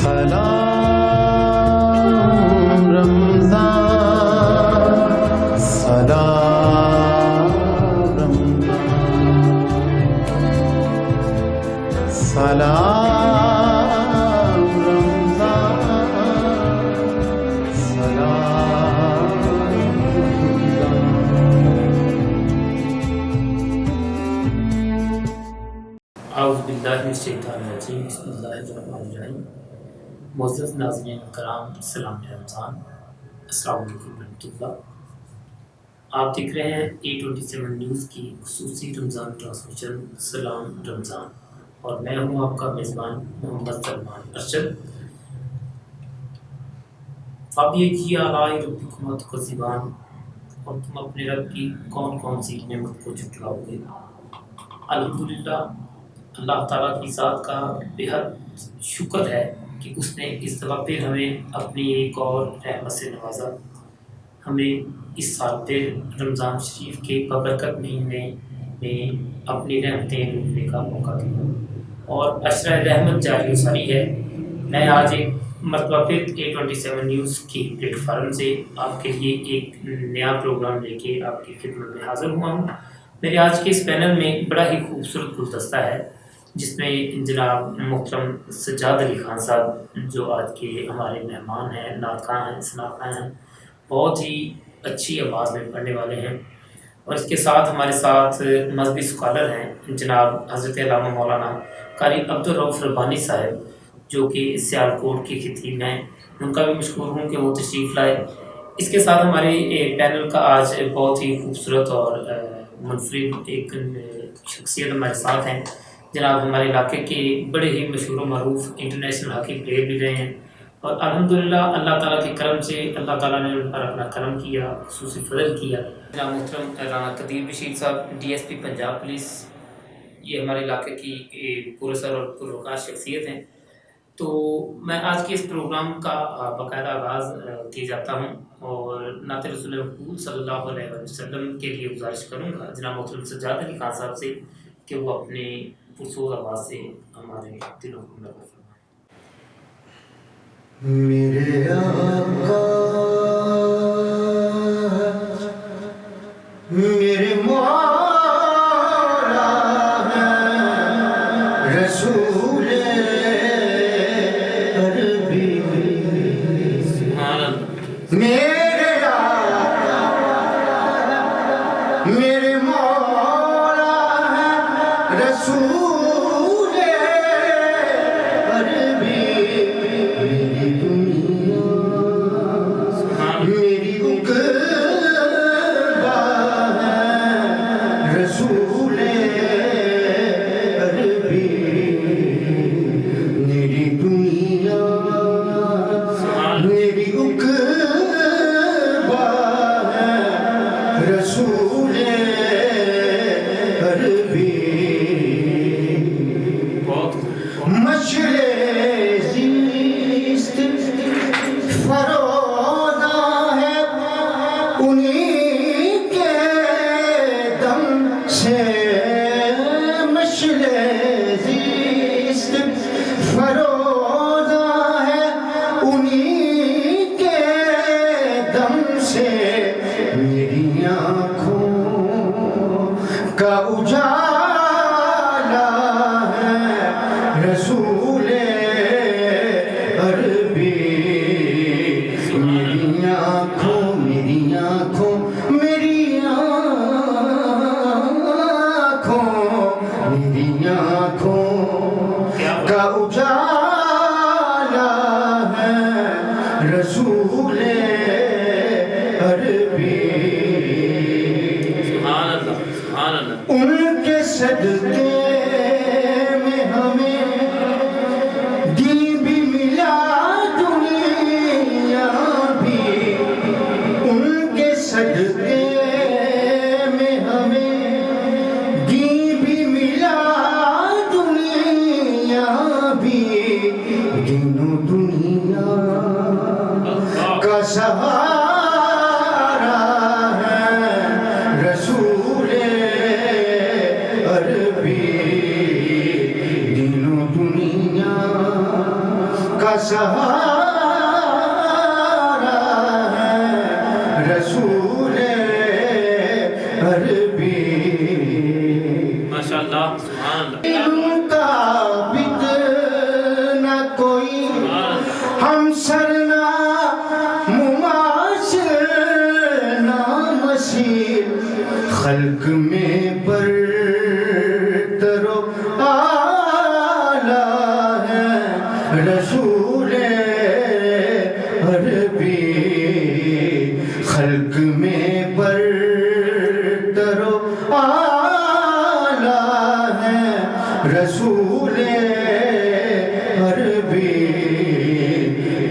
سلام رمضان سلام رمضان سلام رمضان سلام اعوذ باللہ من الشیطان الرجیم بسم اللہ الرحمن الرحیم معزز ناظرین کرام سلام رمضان السلام علیکم ورحمۃ اللہ۔ آپ دیکھ رہے ہیں A27 نیوز کی خصوصی رمضان ٹرانسمیشن سلام رمضان اور میں ہوں آپ کا میزبان محمد سلمان ارشد۔ فَبِأَيِّ آلَاءِ رَبِّكُمَا تُكَذِّبَانِ، اور تم اپنے رب کی کون کون سی نعمت کو جھٹلاؤ گے؟ الحمدللہ، اللہ تعالیٰ کی ذات کا بےحد شکر ہے کہ اس نے اس دفعہ پھر ہمیں اپنی ایک اور رحمت سے نوازا، ہمیں اس سال پھر رمضان شریف کے بابرکت مہینے میں اپنی رحمتیں لوٹنے کا موقع دیا اور عشرہ رحمت جاری و ساری ہے۔ میں آج ایک مرتبہ پھر A27 نیوز کی پلیٹ فارم سے آپ کے لیے ایک نیا پروگرام لے کے آپ کی خدمت میں حاضر ہوا ہوں۔ میرے آج کے اس پینل میں بڑا ہی خوبصورت گلدستہ ہے جس میں جناب محترم سجاد علی خان صاحب جو آج کے ہمارے مہمان ہیں، نعت خواں ہیں، ثناء خواں ہیں، بہت ہی اچھی آواز میں پڑھنے والے ہیں، اور اس کے ساتھ ہمارے ساتھ مذہبی اسکالر ہیں جناب حضرت علامہ مولانا قاری عبدالرؤف ربانی صاحب جو کہ سیالکوٹ کی خطیب ہیں۔ ان کا بھی مشکور ہوں کہ وہ تشریف لائے۔ اس کے ساتھ ہمارے پینل کا آج بہت ہی خوبصورت اور منفرد ایک شخصیت ہمارے ساتھ ہیں، جناب ہمارے علاقے کے بڑے ہی مشہور و معروف انٹرنیشنل ہاکی پلیئر بھی رہے ہیں، اور الحمدللہ اللہ تعالیٰ کے کرم سے اللہ تعالیٰ نے ان پر اپنا کرم کیا، خصوصی فضل کیا۔ جناب محترم رانا قدیر بشیر صاحب DSP پنجاب پولیس، یہ ہمارے علاقے کی پرسر اور پروکار شخصیت ہیں۔ تو میں آج کے اس پروگرام کا باقاعدہ آغاز کیے جاتا ہوں اور نعت رسول مقبول صلی اللہ علیہ وسلم کے لیے گزارش کروں گا جناب محترم سجاد علی خان صاحب سے کہ وہ اپنے پرسوز آواز سے ہمارے دلوں کو نور فرمائیں۔ میرے آقا میرے مولا ہیں رسول عربی، میرے آقا میرے مولا ہیں رسول عربی، میری دنیا میری عقبہ ہے رسول عربی، میری دنیا میری عقبہ ہے رسول عربی، مشرق زیست فروزہ ہے انہی کے دم سے، مشرق زیست فروزہ ہے انہی کے دم سے، میری آنکھوں کا اجالا ہے رسول عربی، میری آنکھوں میری آنکھوں میری آنکھوں میری آنکھوں کا اجالا ہے رسول عربی، ان کے صدقے میں ہمیں کا سہارا ہے رسول عربی ماشاءاللہ سبحان اللہ علم کا بد نہ کوئی ہم سرنا مماثل نامثیل خلق میں برتر و اعلیٰ ہے رسول عربی خلق میں برتر و اعلیٰ ہے رسول عربی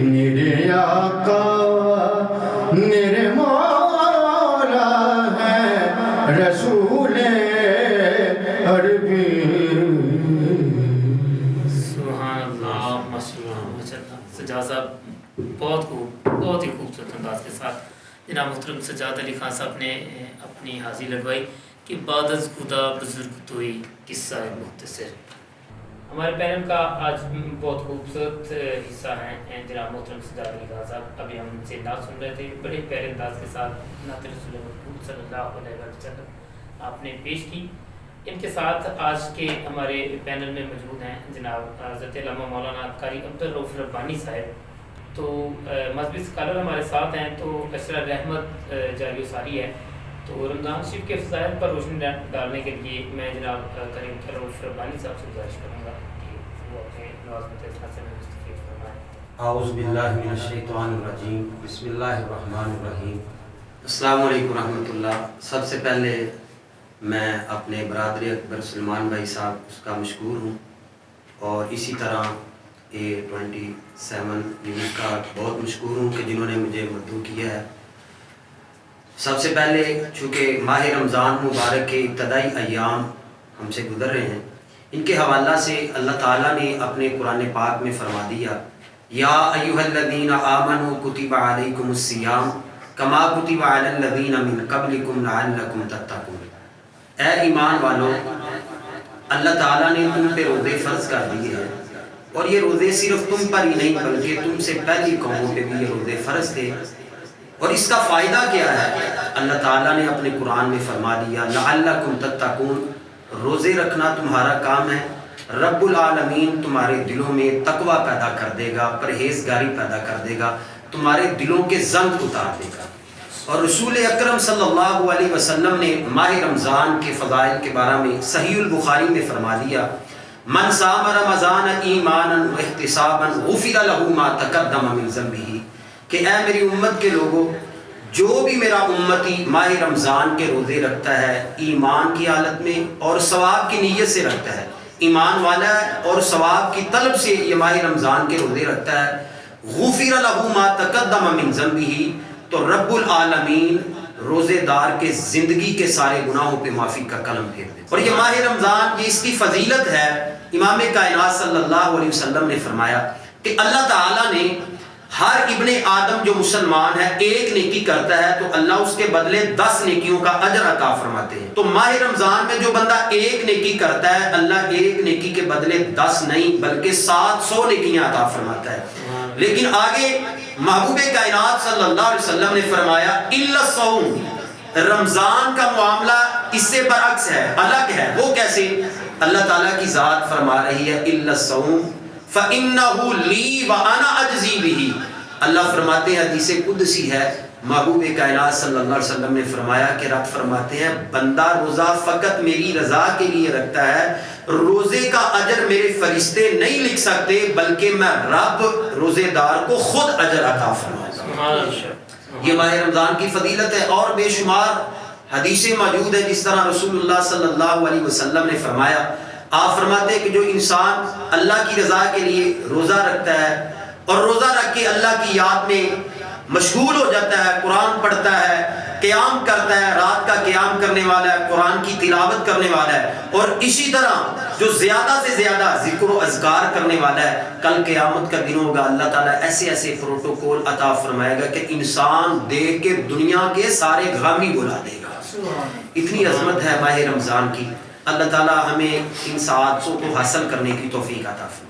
میرے آقا میرے مولا ہے رسول عربی سبحان اللہ ماشاءاللہ ماشاءاللہ سجاد صاحب بہت ہی خوبصورت انداز کے ساتھ جناب محترم سجاد علی خان صاحب نے اپنی حاضری لگوائی کہ بعد از خدا بزرگ توئی قصہ مختصر. ہمارے پینل کا آج بہت خوبصورت حصہ ہیں جناب محترم سجاد علی خان صاحب. ابھی ہم ان سے نعت سن رہے تھے، بڑے پیارے انداز کے ساتھ نعت رسول مقبول صلی اللہ علیہ وسلم آپ نے پیش کی. ان کے ساتھ آج کے ہمارے پینل میں موجود ہیں جناب حضرت علامہ مولانا قاری عبدالرؤف ربانی صاحب. تو مذہبی اسکالر ہمارے ساتھ ہیں. تو اشرا رحمت جاری ساری ہے. تو رمضان شریف کے فضائل پر روشنی ڈالنے کے لیے میں جناب قاری عبدالرؤف ربانی صاحب سے گزارش کروں گا کہ وہ اپنے نوازمت اجلاس میں مستفید فرمائیں. اعوذ باللہ من الشیطان الرجیم بسم اللہ الرحمن الرحیم. السلام علیکم ورحمۃ اللہ. سب سے پہلے میں اپنے برادری اکبر سلمان بھائی صاحب اس کا مشکور ہوں، اور اسی طرح A27 نیوز کا بہت مشکور ہوں کہ جنہوں نے مجھے مدعو کیا ہے. سب سے پہلے چونکہ ماہ رمضان مبارک کے ابتدائی ایام ہم سے گزر رہے ہیں، ان کے حوالہ سے اللہ تعالیٰ نے اپنے قرآن پاک میں فرما دیا یا ایھا الذین آمنوا کتب علیکم الصیام کما کتب علی الذین من قبلکم لعلکم تتقون. اے ایمان والو، اللہ تعالیٰ نے تم پہ روزے فرض کر دیے ہیں، اور یہ روزے صرف تم پر ہی نہیں بلکہ تم سے پہلی قوموں پہ بھی یہ روزے فرض تھے. اور اس کا فائدہ کیا ہے؟ اللہ تعالیٰ نے اپنے قرآن میں فرما دیا لعلکم تتقون، روزے رکھنا تمہارا کام ہے. رب العالمین تمہارے دلوں میں تقوی پیدا کر دے گا، پرہیزگاری پیدا کر دے گا، تمہارے دلوں کے زنگ اتار دے گا. اور رسول اکرم صلی اللہ علیہ وسلم نے ماہ رمضان کے فضائل کے بارے میں صحیح البخاری میں فرما دیا من صام رمضان ایمانا واحتسابا غفر له ما تقدم من ذنبه، کہ اے میری امت کے لوگوں، جو بھی میرا امتی ماہ رمضان کے روزے رکھتا ہے ایمان کی حالت میں اور ثواب کی نیت سے رکھتا ہے، ایمان والا ہے اور ثواب کی طلب سے یہ ماہ رمضان کے روزے رکھتا ہے، غفر له ما تقدم من ذنبه، تو رب العالمین روزے دار کے زندگی کے سارے گناہوں پہ معافی کا قلم پھیر دے. اور یہ ماہ رمضان یہ اس کی فضیلت ہے. امام کائنات صلی اللہ علیہ وسلم نے فرمایا کہ اللہ تعالیٰ نے ہر ابن آدم جو مسلمان ہے ایک نیکی کرتا ہے تو اللہ اس کے بدلے 10 نیکیوں کا اجر عطا فرماتے ہیں. تو ماہ رمضان میں جو بندہ ایک نیکی کرتا ہے اللہ ایک نیکی کے بدلے 10 نہیں بلکہ 700 نیکیاں عطا فرماتا ہے. لیکن آگے محبوب کائنات صلی اللہ علیہ وسلم نے فرمایا الا الصوم، رمضان کا معاملہ اس سے برعکس ہے، الگ ہے. وہ کیسے؟ اللہ تعالیٰ کی ذات فرما رہی ہے الا الصوم فإنه لي وأنا أجزي به. اللہ فرماتے ہیں حدیث قدسی ہے، محبوب کائنات صلی اللہ علیہ وسلم نے فرمایا کہ رب فرماتے ہیں بندہ روزہ فقط میری رضا کے لیے رکھتا ہے، روزے کا اجر میرے فرشتے نہیں لکھ سکتے بلکہ میں رب روزے دار کو خود اجر عطا فرماتا ہوں. یہ ماہ رمضان کی فضیلت ہے اور بے شمار حدیثیں موجود ہیں. جس طرح رسول اللہ صلی اللہ علیہ وسلم نے فرمایا، آپ فرماتے ہیں کہ جو انسان اللہ کی رضا کے لیے روزہ رکھتا ہے اور روزہ رکھ کے اللہ کی یاد میں مشغول ہو جاتا ہے، قرآن پڑھتا ہے، قیام کرتا ہے، رات کا قیام کرنے والا ہے، قرآن کی تلاوت کرنے والا ہے، اور اسی طرح جو زیادہ سے زیادہ ذکر و اذکار کرنے والا ہے، کل قیامت کا دن ہوگا اللہ تعالیٰ ایسے ایسے پروٹوکول عطا فرمائے گا کہ انسان دیکھ کے دنیا کے سارے غامی بلا دے گا. اتنی عظمت ہے ماہ رمضان کی. اللہ تعالیٰ ہمیں ان سعادتوں کو حاصل کرنے کی توفیق عطا فرمائے.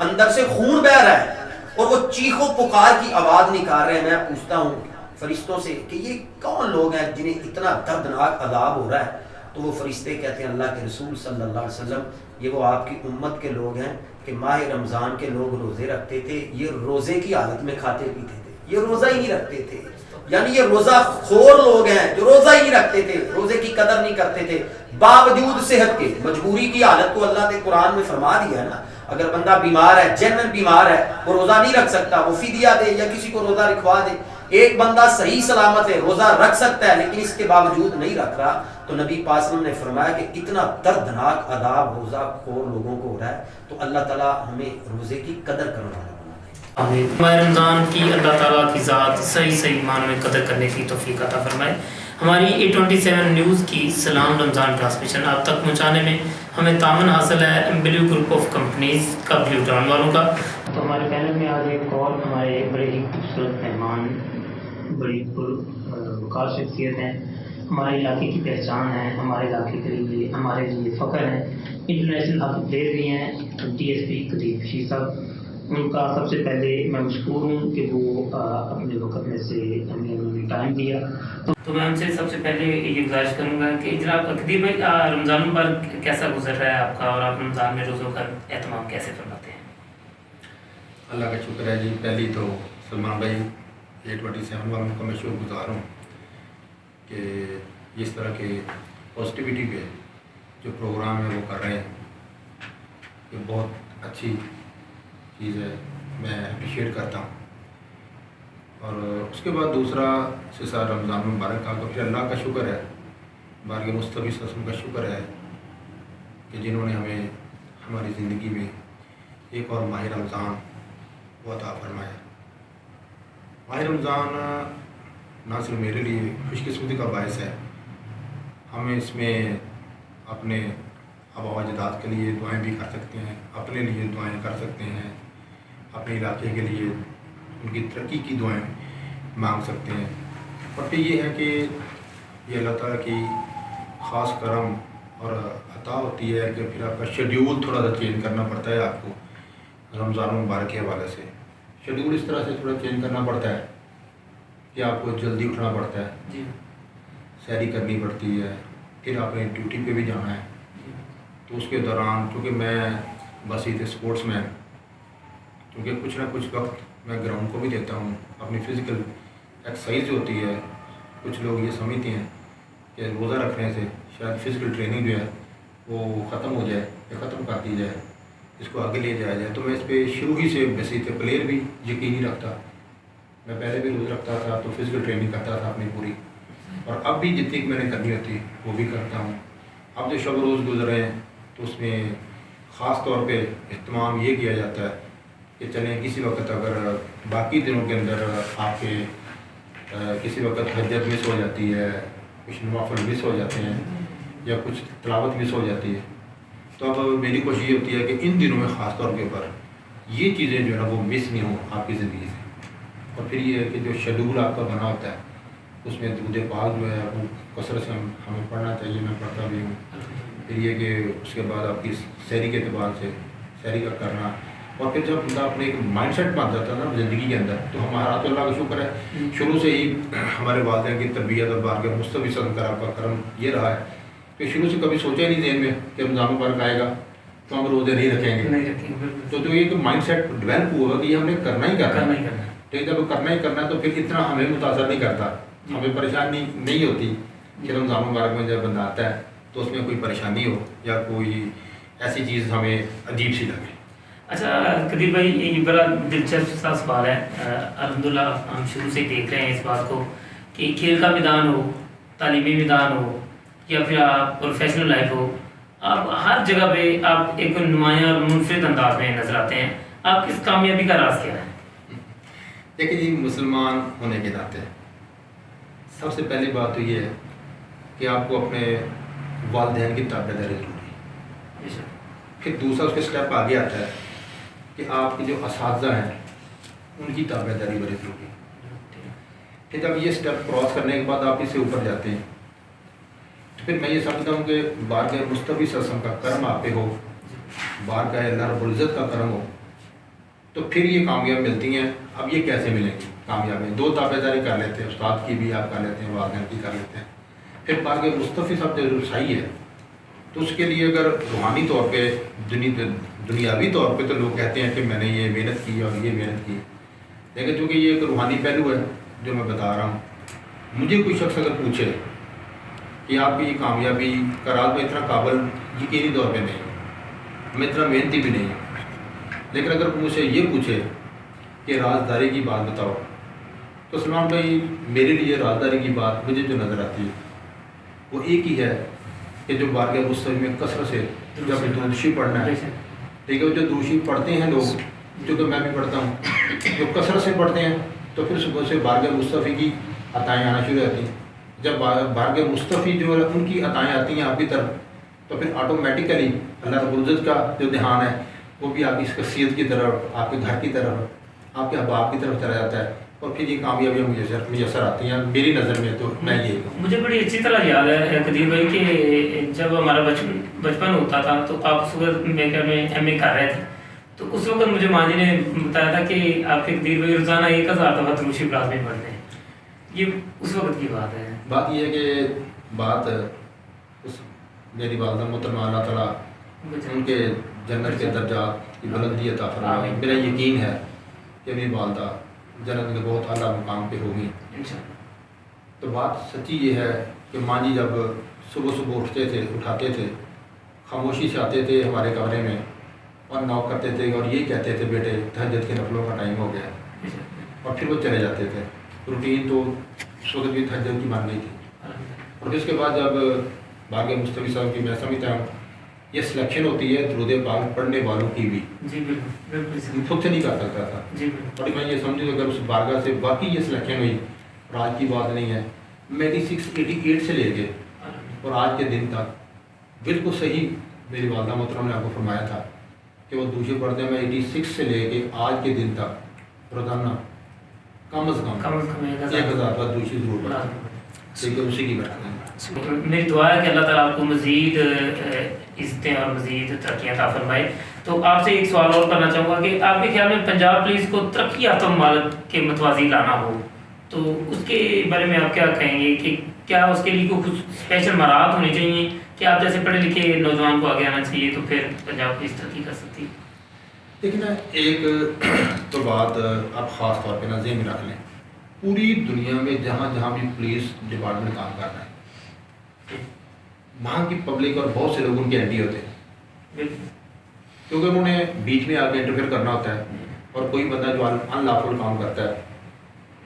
اندر سے خون بہ رہا ہے اور وہ چیخ و پکار کی آواز نکال رہے ہیں. میں پوچھتا ہوں فرشتوں سے کہ یہ کون لوگ ہیں جنہیں اتنا دردناک عذاب ہو رہا ہے؟ تو وہ فرشتے کہتے ہیں اللہ کے رسول صلی اللہ علیہ وسلم یہ وہ آپ کی امت کے لوگ ہیں کہ ماہ رمضان کے لوگ روزے رکھتے تھے, یہ روزے کی حالت میں کھاتے پیتے تھے, یہ روزہ ہی نہیں رکھتے تھے. یعنی یہ روزہ خور لوگ ہیں جو روزہ ہی نہیں رکھتے تھے, روزے کی قدر نہیں کرتے تھے باوجود صحت کے. مجبوری کی حالت تو اللہ نے قرآن میں فرما دیا ہے نا, اگر بندہ بیمار ہے, جنرل بیمار ہے, وہ روزہ نہیں رکھ سکتا, وہ فدیہ دے یا کسی کو روزہ رکھوا دے. ایک بندہ صحیح سلامت ہے, روزہ رکھ سکتا ہے لیکن اس کے باوجود نہیں رکھ رہا, تو نبی پاک صلی اللہ علیہ وسلم نے فرمایا کہ اتنا دردناک عذاب روزہ خور لوگوں کو ہو رہا ہے. تو اللہ تعالیٰ ہمیں روزے کی قدر کرنے والا بنا دے. آمین. ماہ رمضان کی اللہ تعالیٰ کی ذات صحیح معنوں میں قدر کرنے کی توفیق عطا فرمائے. ہماری A27 نیوز کی سلام رمضان ٹرانسمیشن آپ تک پہنچانے میں ہمیں تعاون حاصل ہے بلیو گروپ آف کمپنیز کا, بلیو ٹاؤن والوں کا. تو ہمارے پینل میں آج ایک اور ہمارے بڑے ہی خوبصورت مہمان, بڑی وقار شخصیت ہیں, ہمارے علاقے کی پہچان ہے, ہمارے علاقے کے لیے ہمارے لیے فخر ہیں, انٹرنیشنل ہاکی پلیئر بھی ہیں, DSP قدیر بشیر صاحب. ان کا سب سے پہلے میں مشکور ہوں کہ وہ اپنے وقت میں سے ہمیں انہوں نے ٹائم دیا. تو میں ان سے سب سے پہلے یہ گزارش کروں گا کہ جناب قدیر بھائی, رمضان مبارک کیسا گزر رہا ہے آپ کا, اور آپ رمضان میں روزوں کا اہتمام کیسے فرماتے ہیں؟ اللہ کا شکر ہے جی. پہلی تو سلمان بھائی A27 والوں کا میں شکر گزار ہوں کہ اس طرح کے پازیٹیوٹی پہ جو پروگرام ہے وہ کر رہے ہیں, یہ بہت اچھی چیز ہے, میں اپریشیٹ کرتا ہوں. اور اس کے بعد دوسرا سلسلہ رمضان مبارک کا, پھر اللہ کا شکر ہے, بارگاہ مصطفی صلی اللہ علیہ وسلم کا شکر ہے کہ جنہوں نے ہمیں ہماری زندگی میں ایک اور ماہ رمضان وہ عطا فرمایا. ماہ رمضان نہ صرف میرے لیے خوش قسمتی کا باعث ہے, ہمیں اس میں اپنے آبا و اجداد کے لیے دعائیں بھی کر سکتے ہیں, اپنے لیے دعائیں کر سکتے ہیں, اپنے علاقے کے لیے ان کی ترقی کی دعائیں مانگ سکتے ہیں. اور پھر یہ ہے کہ یہ اللہ تعالیٰ کی خاص کرم اور عطا ہوتی ہے کہ پھر آپ کا شیڈیول تھوڑا سا چینج کرنا پڑتا ہے. آپ کو رمضان مبارک کے حوالے سے شیڈیول اس طرح سے تھوڑا چینج کرنا پڑتا ہے کہ آپ کو جلدی اٹھنا پڑتا ہے, جی, سیری کرنی پڑتی ہے, پھر آپ نے ڈیوٹی پہ بھی جانا ہے. تو اس کے دوران چونکہ میں بصیرت اسپورٹس مین, کیونکہ کچھ نہ کچھ وقت میں گراؤنڈ کو بھی دیتا ہوں, اپنی فزیکل ایکسرسائز جو ہوتی ہے, کچھ لوگ یہ سمجھتے ہیں کہ روزہ رکھنے سے شاید فزیکل ٹریننگ جو ہے وہ ختم ہو جائے یا ختم کر دی جائے, اس کو آگے لے جایا جائے. تو میں اس پہ شروع ہی سے بصیرت پلیئر بھی یقین نہیں رکھتا. میں پہلے بھی روز رکھتا تھا تو فزیکل ٹریننگ کرتا تھا اپنی پوری, اور اب بھی جتنی میں نے کرنی ہوتی وہ بھی کرتا ہوں. اب جو شب روز گزرے ہیں تو اس میں خاص طور پہ اہتمام یہ کیا جاتا ہے کہ چلیں کسی وقت اگر باقی دنوں کے اندر آپ کے کسی وقت حجت مس ہو جاتی ہے, کچھ نوافل مس ہو جاتے ہیں یا کچھ تلاوت مس ہو جاتی ہے, تو اب میری کوشش یہ ہوتی ہے کہ ان دنوں میں خاص طور کے اوپر یہ چیزیں جو ہے نا وہ مس نہیں ہوں آپ کی زندگی سے. اور پھر یہ ہے کہ جو شیڈول آپ کا بنا ہوتا ہے اس میں درود پاک جو ہے وہ کثرت سے ہمیں پڑھنا چاہیے, میں پڑھتا بھی ہوں. پھر یہ کہ اس کے بعد آپ کی سحری کے اعتبار سے سحری کا کرنا, اور پھر جب بندہ اپنے ایک مائنڈ سیٹ بن جاتا ہے نا زندگی کے اندر, تو ہمارا تو اللہ کا شکر ہے شروع سے ہی ہمارے والدین کی تربیت اور بارگاہ مصطفی صلی اللہ علیہ وسلم کا کرم یہ رہا ہے کہ شروع سے کبھی سوچا ہی نہیں ذہن میں کہ رمضان مبارک آئے گا تو ہم روزے نہیں رکھیں گے. تو یہ مائنڈ سیٹ ڈیولپ ہوا کہ یہ ہم نے کرنا ہی کرنا ہے. تو جب کرنا ہی کرنا ہے تو پھر اتنا ہمیں متاثر نہیں کرتا, ہمیں پریشانی نہیں ہوتی کہ رمضان مبارک میں جب بندہ آتا ہے تو اس میں کوئی پریشانی ہو یا کوئی ایسی چیز ہمیں عجیب سی لگے. اچھا قدیر بھائی, یہ بڑا دلچسپ سا سوال ہے. الحمدللہ ہم شروع سے دیکھ رہے ہیں اس بات کو کہ کھیل کا میدان ہو, تعلیمی میدان ہو, یا پھر آپ پروفیشنل لائف ہو, آپ ہر جگہ پہ آپ ایک نمایاں اور منفرد انداز میں نظر آتے ہیں. آپ کی اس کامیابی کا راز کیا ہے؟ دیکھیں جی, مسلمان ہونے کے ناطے سب سے پہلی بات تو یہ ہے کہ آپ کو اپنے والدین کی تابع داری ضروری ہے. پھر دوسرا اس کے اسٹیپ آگے آتا ہے کہ آپ کے جو اساتذہ ہیں ان کی تابع داری بڑی ضروری ہے. پھر جب یہ اسٹیپ کراس کرنے کے بعد آپ اس سے اوپر جاتے ہیں پھر میں یہ سمجھتا ہوں کہ بارگاہ مصطفی صلی اللہ علیہ وسلم کا کرم آپ پہ ہو، بارگاہ اللہ رب العزت کا کرم ہو، تو پھر یہ کامیاب ملتی ہیں۔ اب یہ کیسے ملیں گی کامیابی؟ 2 تابع داری کر لیتے ہیں، استاد کی بھی آپ کر لیتے ہیں، والدین کی کر لیتے ہیں، پھر بارگاہ مصطفی صاحب جو رسائی ہے، تو اس کے لیے اگر روحانی طور پہ دنیاوی طور پہ تو لوگ کہتے ہیں کہ میں نے یہ محنت کی اور یہ محنت کی، لیکن چونکہ یہ ایک روحانی پہلو ہے جو میں بتا رہا ہوں، مجھے کوئی شخص اگر پوچھے کہ آپ کی کامیابی کا راز میں اتنا قابل یقینی طور پہ نہیں ہوں، میں اتنا محنتی بھی نہیں ہوں، لیکن اگر مجھ سے یہ پوچھے کہ رازداری کی بات بتاؤ، تو سلمان بھائی میرے لیے رازداری کی بات مجھے جو نظر آتی ہے وہ ایک ہی ہے کہ جو بارگاہ مصطفی میں کثرت سے جب درودشی پڑھنا ہے، ٹھیک ہے، جو درودشی پڑھتے ہیں لوگ، جو کہ میں بھی پڑھتا ہوں، جو کثرت سے پڑھتے ہیں تو پھر صبح سے بارگاہ مصطفی کی عطائیں آنا شروع ہوتی ہیں۔ جب بارگاہ مصطفی جو ہے ان کی عطائیں آتی ہیں آپ کی طرف، تو پھر آٹومیٹیکلی اللہ رب العزت کا جو دھیان ہے وہ بھی آپ کی شخصیت کی طرف، آپ کے گھر کی طرف، آپ کے احباب کی طرف چلا جاتا ہے، اور پھر یہ کامیابیاں میسر آتی ہیں میری نظر میں۔ تو میں یہی کہوں، مجھے بڑی اچھی طرح یاد ہے قدیر بھائی کہ جب ہمارا بچپن ہوتا تھا تو آپ اس وقت میرے گھر میں ایم اے کر رہے تھے، تو اس وقت مجھے ماجی نے بتایا تھا کہ آپ کے قدیر بھائی روزانہ 1000 دفعہ درود شریف لازمی پڑھتے ہیں۔ یہ اس وقت کی بات ہے۔ بات یہ ہے کہ بات اس میری والدہ محترمہ اللہ تعالیٰ ان کے جنت کے درجات کی بلندی عطا فرمائے۔ میرا یقین ہے کہ میری والدہ جنت کے بہت اعلیٰ مقام پہ ہوگی۔ تو بات سچی یہ ہے کہ ماں جی جب صبح صبح اٹھاتے تھے، خاموشی سے آتے تھے ہمارے کمرے میں اور نوک کرتے تھے اور یہ کہتے تھے بیٹے تہجد کے نفلوں کا ٹائم ہو گیا، اور پھر وہ چلے جاتے تھے۔ روٹین تو اس وقت بھی تہجد کی مان گئی تھی۔ اور اس کے بعد جب بارگاہ مصطفی صاحب کی میں سمجھتا ہوں یہ سلیکشن ہوتی ہے درود پاک پڑھنے والوں کی بھی، جی بالکل خود سے نہیں کر سکتا تھا۔ جی اور میں یہ سمجھوں کہ اگر اس بارگاہ سے واقعی یہ سلیکشن ہوئی، اور آج کی بات نہیں ہے، میں 86-88 سے لے کے اور آج کے دن تک بالکل صحیح میری والدہ محترم نے آپ کو فرمایا تھا کہ وہ دوسرے پڑھتے ہیں، میں 86 سے لے کے آج کے دن تک روزانہ کم از کم 1000 پر دوسری ضرور پڑھتا ہوں، لیکن اسی کی برکت ہے۔ میری دعا ہے کہ اللہ تعالیٰ آپ کو مزید عزتیں اور مزید ترقیاں عطا فرمائے۔ تو آپ سے ایک سوال اور کرنا چاہوں گا کہ آپ کے خیال میں پنجاب پولیس کو ترقی یافتہ ممالک کے متوازی لانا ہو تو اس کے بارے میں آپ کیا کہیں گے کہ کیا اس کے لیے کوئی اسپیشل مہارت ہونی چاہیے کہ آپ جیسے پڑھے لکھے نوجوان کو آگے آنا چاہیے تو پھر پنجاب پولیس ترقی کر سکتی ہے؟ لیکن ایک تو بات آپ خاص طور پہ نا ذہن میں رکھ لیں، پوری دنیا میں جہاں جہاں بھی پولیس ڈپارٹمنٹ کام کر رہا ہے وہاں کی پبلک اور بہت سے لوگ ان کے اینٹی ہوتے ہیں، کیونکہ انہوں نے بیچ میں آ کے انٹرفیئر کرنا ہوتا ہے، اور کوئی بندہ جو ان لافل کام کرتا ہے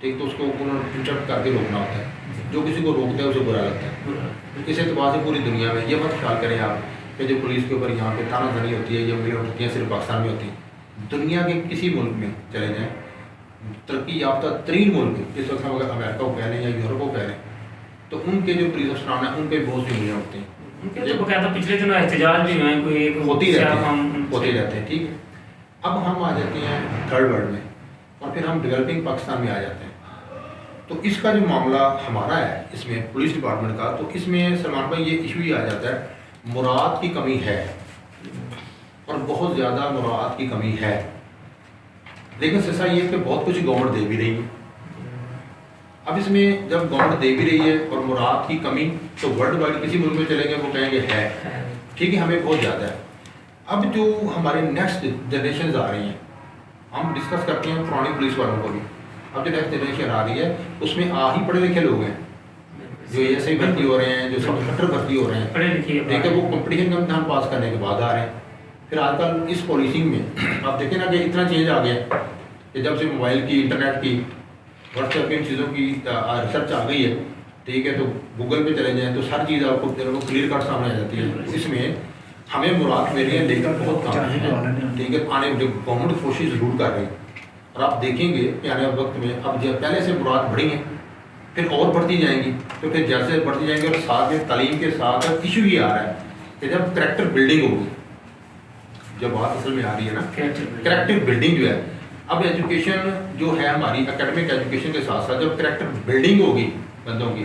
ٹھیک تو اس کو انہوں نے انٹرپٹ کر کے روکنا ہوتا ہے، جو کسی کو روکتا ہے اسے برا لگتا ہے۔ اس اعتبار سے پوری دنیا میں یہ مت خیال کریں آپ کہ جو پولیس کے اوپر یہاں پہ تانا زنی ہوتی ہے یا ملیں ہوتی ہیں صرف پاکستان میں ہوتی ہیں، دنیا کے کسی ملک میں چلے جائیں، ترقی یافتہ ترین ملک جس وقت ہم اگر امریکہ کو کہہ لیں یا یورپ کو کہہ لیں، تو ان کے جو پولیس افسران ہیں ان پہ بہت سی ملیاں ہوتی ہیں، تو باقاعدہ پچھلے دنوں احتجاج بھی ہوئے، کوئی ہوتے رہتے ہیں۔ ٹھیک ہے، اب ہم آ جاتے ہیں تھرڈ ورلڈ میں، اور پھر ہم ڈیولپنگ پاکستان میں آ جاتے ہیں۔ تو اس کا جو معاملہ ہمارا ہے اس میں پولیس ڈپارٹمنٹ کا، تو اس میں سلمان بھائی یہ ایشو ہی آ جاتا ہے مراد کی کمی ہے، اور بہت زیادہ مراد کی کمی ہے، لیکن سزا یہ کہ بہت کچھ گورنمنٹ دے بھی رہی ہے۔ اب اس میں جب گورنمنٹ دے بھی رہی ہے اور مراد کی کمی، تو ورلڈ وائڈ کسی ملک میں چلیں گے وہ کہیں گے ہے، ٹھیک ہے، ہمیں بہت زیادہ ہے۔ اب جو ہمارے نیکسٹ جنریشنز آ رہی ہیں، ہم ڈسکس کرتے ہیں پرانی پولیس والوں کو بھی، اب جو نیکسٹ جنریشن آ رہی ہے اس میں ہی پڑھے لکھے لوگ ہیں، جو ایسے ہی بھرتی ہو رہے ہیں، جو سب کٹر بھرتی ہو رہے ہیں، ٹھیک ہے، وہ کمپٹیشن کا امتحان پاس کرنے کے بعد آ رہے ہیں۔ پھر آج کل اس پالیسنگ میں آپ دیکھیں نا کہ اتنا چینج آ گیا کہ جب سے موبائل کی، انٹرنیٹ کی، واٹس ایپ کی، ان چیزوں کی ریسرچ آ گئی ہے، ٹھیک ہے، تو گوگل پہ چلے جائیں تو ہر چیز آپ کو کلیئر کٹ سامنے آ جاتی ہے۔ اس میں ہمیں مراد میرے ہیں لیکن بہت کم ہے، ٹھیک ہے، آنے گورنمنٹ کوشش ضرور کر رہی ہے، اور آپ دیکھیں گے کہ آنے والے وقت میں اب جب پہلے سے مراد بڑھی ہیں پھر اور بڑھتی جائیں گی، تو پھر جیسے بڑھتی جائیں گی، اور ساتھ میں تعلیم کے ساتھ ایشو یہ آ رہا ہے کہ جب کریکٹر بلڈنگ ہوگی، جب بات اصل میں آ رہی ہے نا کریکٹر بلڈنگ جو ہے، اب ایجوکیشن جو ہے ہماری اکیڈمک ایجوکیشن کے ساتھ ساتھ جب کریکٹر بلڈنگ ہوگی بندوں کی،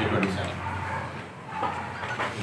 A27,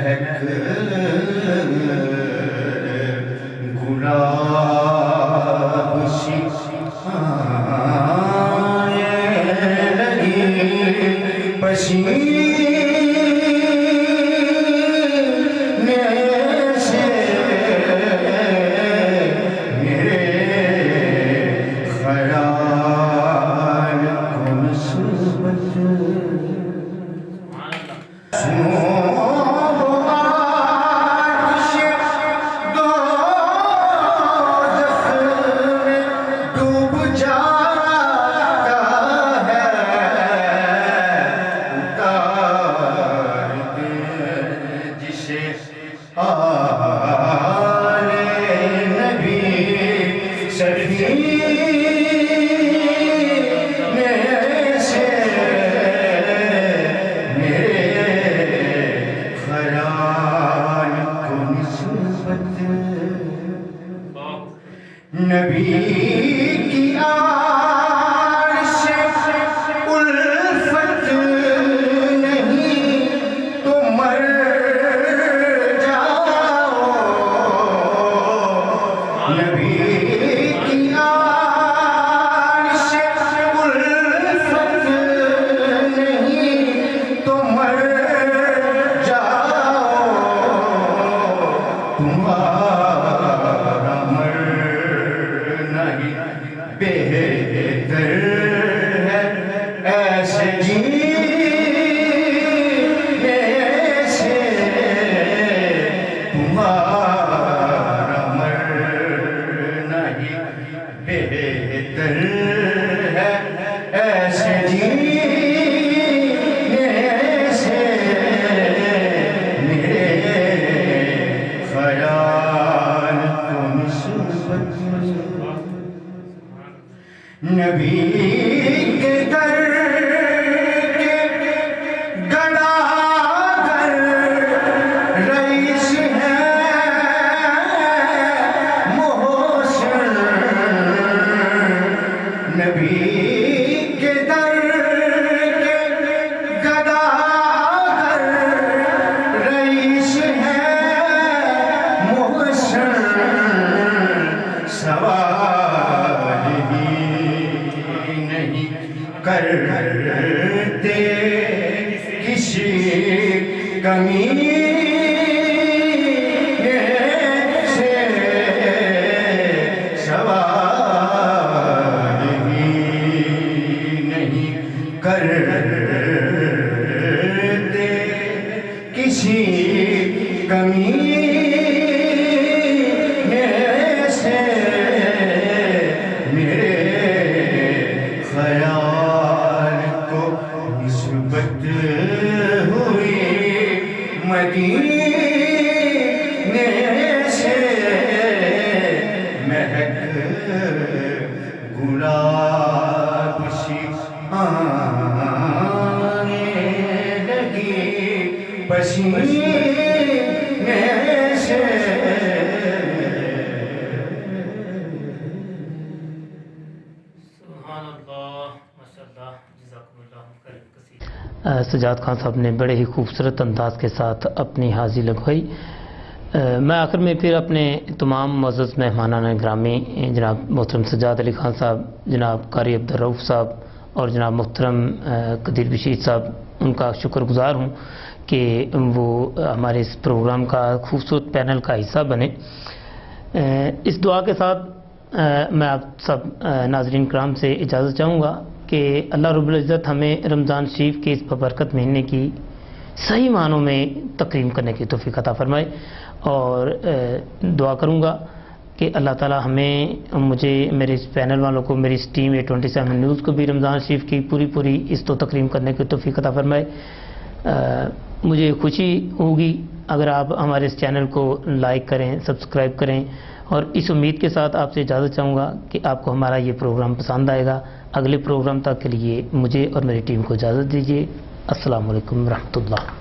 مہک گلاب سی آنے لگی پسینے سے میرے خیال کو نسبت نبی کی آڑ سے الفت نہیں تو مر جاؤ نبی کی آڑ سے الفت نہیں تو مر جاؤ تمہارا بہتر ہے ایسے جینے سے تمہارا مرنا ہی بہتر ہے ایسے جینے سے میرے خیال کو نسبت نبی کے در کے گداگر رئیس ہیں محسن نبی کے در کے گداگر رئیس ہیں محسن سوال نہیں کرتے کسی کمی سے سوال ہی نہیں کرتے کسی کمی سے میرے خیال کو نسبت ہوئی مدینے سے مہک گلاب سی آنے لگی پسینے سے سجاد خان صاحب نے بڑے ہی خوبصورت انداز کے ساتھ اپنی حاضری لگوائی. میں آخر میں پھر اپنے تمام معزز مہمانان گرامی جناب محترم سجاد علی خان صاحب، جناب قاری عبدالرؤف صاحب اور جناب محترم قدیر بشیر صاحب، ان کا شکر گزار ہوں کہ وہ ہمارے اس پروگرام کا خوبصورت پینل کا حصہ بنے. اس دعا کے ساتھ میں آپ سب ناظرین کرام سے اجازت چاہوں گا کہ اللہ رب العزت ہمیں رمضان شریف کے اس بابرکت مہینے کی صحیح معنوں میں تکریم کرنے کی توفیق عطا فرمائے، اور دعا کروں گا کہ اللہ تعالی ہمیں، مجھے، میرے اس پینل والوں کو، میری اس ٹیم A27 نیوز کو بھی رمضان شریف کی پوری اس تو تکریم کرنے کی توفیق عطا فرمائے. مجھے خوشی ہوگی اگر آپ ہمارے اس چینل کو لائک کریں، سبسکرائب کریں، اور اس امید کے ساتھ آپ سے اجازت چاہوں گا کہ آپ کو ہمارا یہ پروگرام پسند آئے گا. اگلے پروگرام تک کے لیے مجھے اور میری ٹیم کو اجازت دیجیے. السلام علیکم ورحمۃ اللہ.